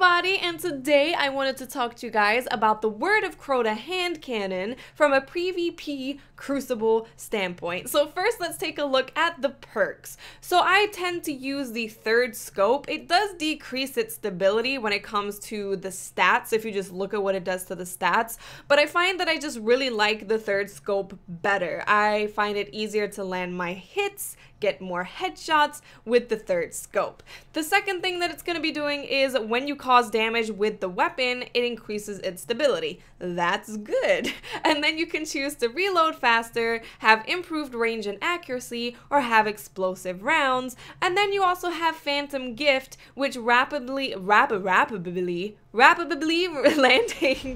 everybody, and today I wanted to talk to you guys about the Word of Crota hand cannon from a PvP Crucible standpoint. So first, let's take a look at the perks. So I tend to use the third scope. It does decrease its stability when it comes to the stats, if you just look at what it does to the stats, but I find that I just really like the third scope better. I find it easier to land my hits, get more headshots with the third scope. The second thing that it's going to be doing is when you cause damage with the weapon, it increases its stability. That's good. And then you can choose to reload faster, have improved range and accuracy, or have explosive rounds. And then you also have Phantom Gift, which rapidly landing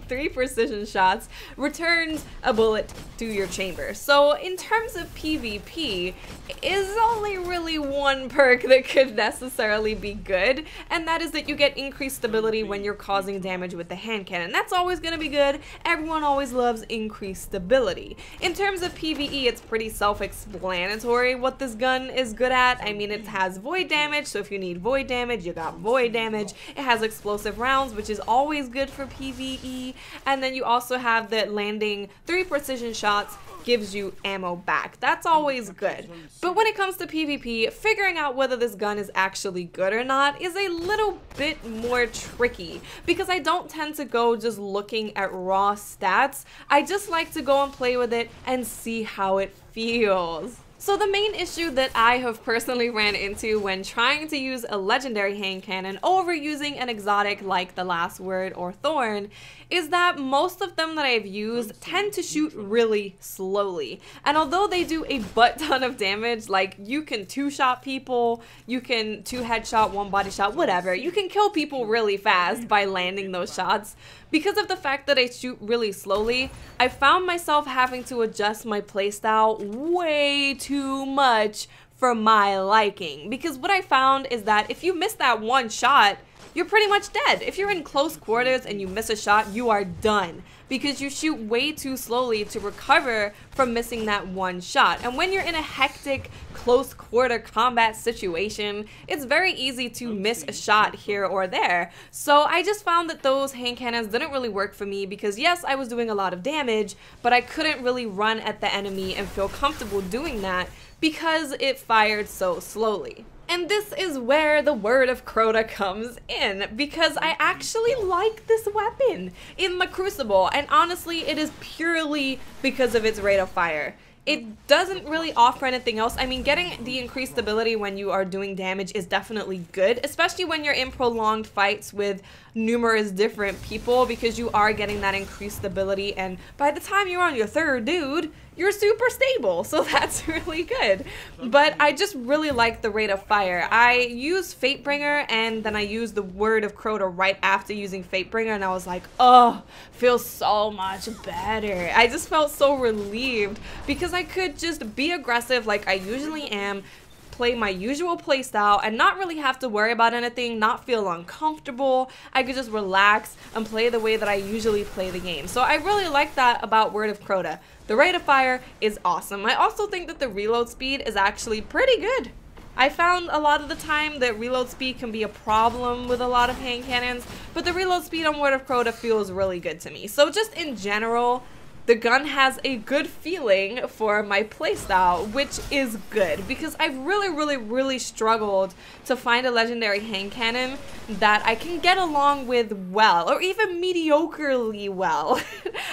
3 precision shots returns a bullet to your chamber. So in terms of PvP, is only really one perk that could necessarily be good, and that is that you get increased stability when you're causing damage with the hand cannon. That's always going to be good. Everyone always loves increased stability. In terms of PvE, it's pretty self-explanatory what this gun is good at. I mean, it has void damage, so if you need void damage, you got void damage. It has explosive rounds, which is always good for PvE, and then you also have that landing 3 precision shots gives you ammo back. That's always good. But when it comes to PvP, figuring out whether this gun is actually good or not is a little bit more tricky, because I don't tend to go just looking at raw stats. I just like to go and play with it and see how it feels. So the main issue that I have personally ran into when trying to use a legendary hand cannon over using an exotic like the Last Word or Thorn is that most of them that I've used tend to shoot really slowly. And although they do a butt ton of damage, like you can 2-shot people, you can 2 headshot, 1 body shot, whatever, you can kill people really fast by landing those shots. Because of the fact that I shoot really slowly, I found myself having to adjust my playstyle way too much for my liking. Because what I found is that if you miss that 1 shot, you're pretty much dead. If you're in close quarters and you miss a shot, you are done, because you shoot way too slowly to recover from missing that 1 shot. And when you're in a hectic close quarter combat situation, it's very easy to miss a shot here or there. So I just found that those hand cannons didn't really work for me, because yes, I was doing a lot of damage, but I couldn't really run at the enemy and feel comfortable doing that because it fired so slowly. And this is where the Word of Crota comes in, because I actually like this weapon in the Crucible, and honestly, it is purely because of its rate of fire. It doesn't really offer anything else. I mean, getting the increased stability when you are doing damage is definitely good, especially when you're in prolonged fights with numerous different people, because you are getting that increased stability, and by the time you're on your 3rd dude, you're super stable, so that's really good. But I just really like the rate of fire. I used Fatebringer, and then I used the Word of Crota right after using Fatebringer, and I was like, oh, feels so much better. I just felt so relieved, because I could just be aggressive like I usually am, play my usual playstyle, and not really have to worry about anything, not feel uncomfortable. I could just relax and play the way that I usually play the game. So I really like that about Word of Crota. The rate of fire is awesome. I also think that the reload speed is actually pretty good. I found a lot of the time that reload speed can be a problem with a lot of hand cannons, but the reload speed on Word of Crota feels really good to me. So just in general, the gun has a good feeling for my playstyle, which is good, because I've really struggled to find a legendary hand cannon that I can get along with well, or even mediocrely well.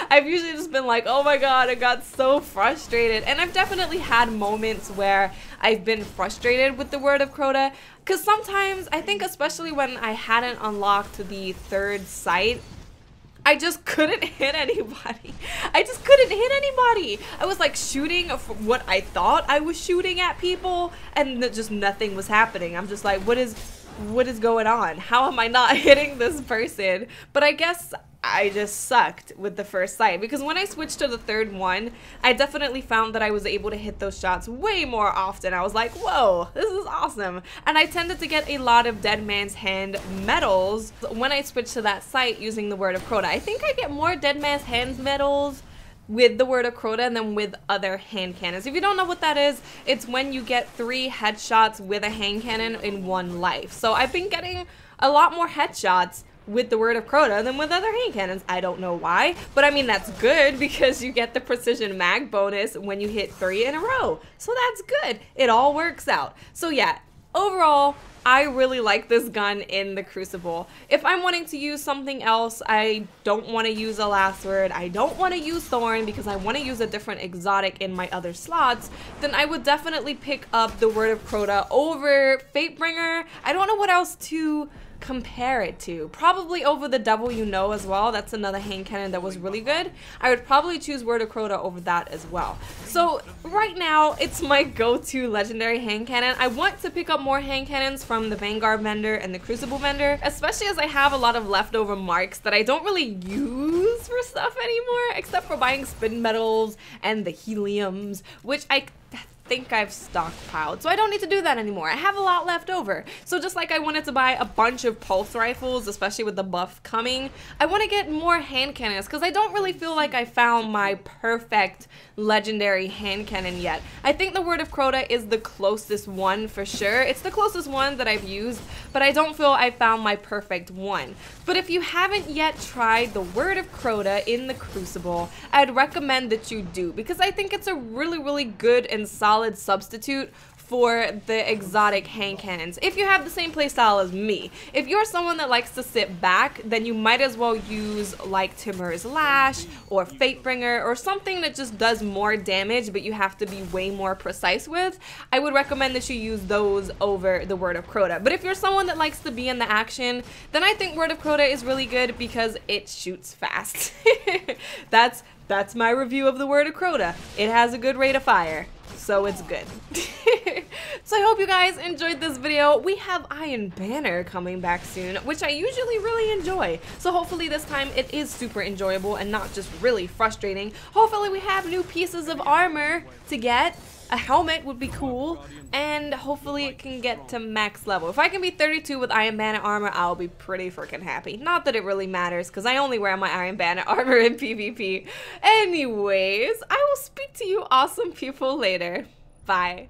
I've usually just been like, oh my god, I got so frustrated, and I've definitely had moments where I've been frustrated with the Word of Crota, because sometimes, I think especially when I hadn't unlocked the 3rd sight, I just couldn't hit anybody. I was like shooting for what I thought I was shooting at people, and just nothing was happening. I'm just like, what is going on? How am I not hitting this person? But I guess I just sucked with the first sight, because when I switched to the 3rd one, I definitely found that I was able to hit those shots way more often. I was like, whoa, this is awesome. And I tended to get a lot of Dead Man's Hand medals when I switched to that sight using the Word of Crota. I think I get more Dead Man's Hands medals with the Word of Crota than with other hand cannons. If you don't know what that is, it's when you get 3 headshots with a hand cannon in 1 life. So I've been getting a lot more headshots with the Word of Crota than with other hand cannons. I don't know why, but I mean, that's good because you get the precision mag bonus when you hit 3 in a row. So that's good. It all works out. So yeah, overall, I really like this gun in the Crucible. If I'm wanting to use something else, I don't want to use a Last Word, I don't want to use Thorn because I want to use a different exotic in my other slots, then I would definitely pick up the Word of Crota over Fatebringer. I don't know what else to compare it to. Probably over the Devil You Know as well. That's another hand cannon that was really good. I would probably choose Word of Crota over that as well. So right now, it's my go-to legendary hand cannon. I want to pick up more hand cannons from the Vanguard vendor and the Crucible vendor, especially as I have a lot of leftover marks that I don't really use for stuff anymore, except for buying spin medals and the heliums, which I think I've stockpiled, so I don't need to do that anymore. I have a lot left over. So just like I wanted to buy a bunch of pulse rifles, especially with the buff coming, I want to get more hand cannons because I don't really feel like I found my perfect legendary hand cannon yet. I think the Word of Crota is the closest one for sure. It's the closest one that I've used, but I don't feel I found my perfect one. But if you haven't yet tried the Word of Crota in the Crucible, I'd recommend that you do because I think it's a really good and solid substitute for the exotic hand cannons. If you have the same playstyle as me, if you're someone that likes to sit back, then you might as well use like Timur's Lash or Fatebringer or something that just does more damage but you have to be way more precise with. I would recommend that you use those over the Word of Crota. But if you're someone that likes to be in the action, then I think Word of Crota is really good because it shoots fast. That's my review of the Word of Crota. It has a good rate of fire, so it's good. So I hope you guys enjoyed this video. We have Iron Banner coming back soon, which I usually really enjoy. So hopefully this time it is super enjoyable and not just really frustrating. Hopefully we have new pieces of armor to get. A helmet would be cool, and hopefully it can get to max level. If I can be 32 with Iron Banner armor, I'll be pretty freaking happy. Not that it really matters, because I only wear my Iron Banner armor in PvP. Anyways, I will speak to you awesome people later. Bye.